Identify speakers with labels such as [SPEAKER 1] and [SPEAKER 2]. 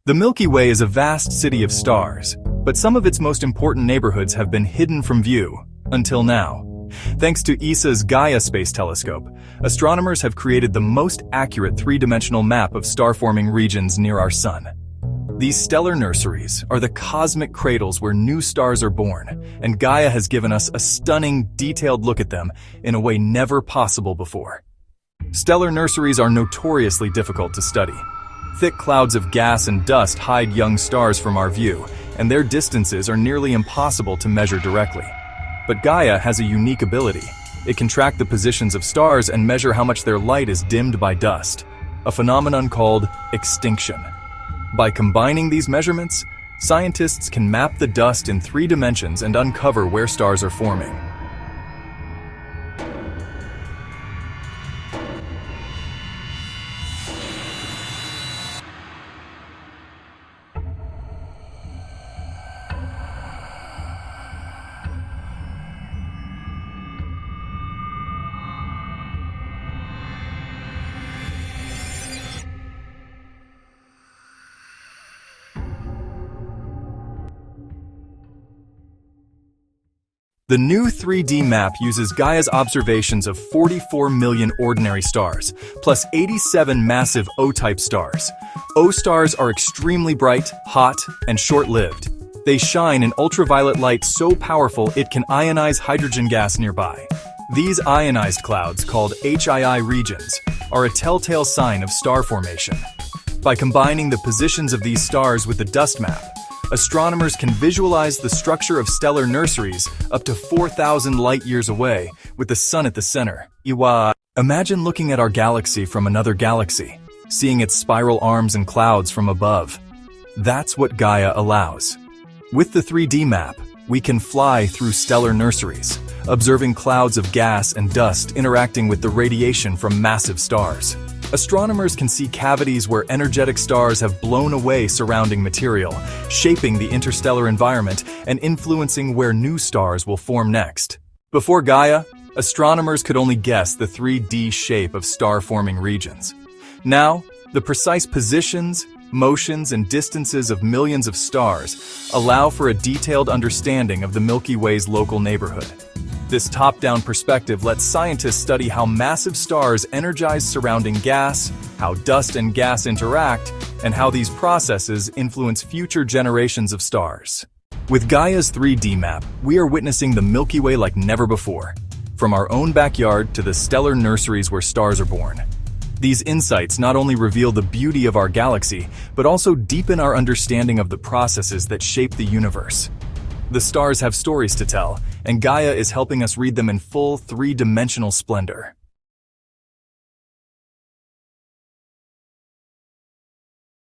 [SPEAKER 1] The Milky Way is a vast city of stars, but some of its most important neighborhoods have been hidden from view, until now. Thanks to ESA's Gaia space telescope, astronomers have created the most accurate three-dimensional map of star-forming regions near our Sun. These stellar nurseries are the cosmic cradles where new stars are born, and Gaia has given us a stunning, detailed look at them in a way never possible before. Stellar nurseries are notoriously difficult to study. Thick clouds of gas and dust hide young stars from our view, and their distances are nearly impossible to measure directly. But Gaia has a unique ability. It can track the positions of stars and measure how much their light is dimmed by dust, a phenomenon called extinction. By combining these measurements, scientists can map the dust in 3 dimensions and uncover where stars are forming. The new 3D map uses Gaia's observations of 44 million ordinary stars, plus 87 massive O-type stars. O-stars are extremely bright, hot, and short-lived. They shine in ultraviolet light so powerful it can ionize hydrogen gas nearby. These ionized clouds, called HII regions, are a telltale sign of star formation. By combining the positions of these stars with the dust map, astronomers can visualize the structure of stellar nurseries up to 4,000 light-years away, with the Sun at the center. Imagine looking at our galaxy from another galaxy, seeing its spiral arms and clouds from above. That's what Gaia allows. With the 3D map, we can fly through stellar nurseries, observing clouds of gas and dust interacting with the radiation from massive stars. Astronomers can see cavities where energetic stars have blown away surrounding material, shaping the interstellar environment and influencing where new stars will form next. Before Gaia, astronomers could only guess the 3D shape of star-forming regions. Now, the precise positions, motions, and distances of millions of stars allow for a detailed understanding of the Milky Way's local neighborhood. This top-down perspective lets scientists study how massive stars energize surrounding gas, how dust and gas interact, and how these processes influence future generations of stars. With Gaia's 3D map, we are witnessing the Milky Way like never before, from our own backyard to the stellar nurseries where stars are born. These insights not only reveal the beauty of our galaxy, but also deepen our understanding of the processes that shape the universe. The stars have stories to tell, and Gaia is helping us read them in full 3-dimensional splendor.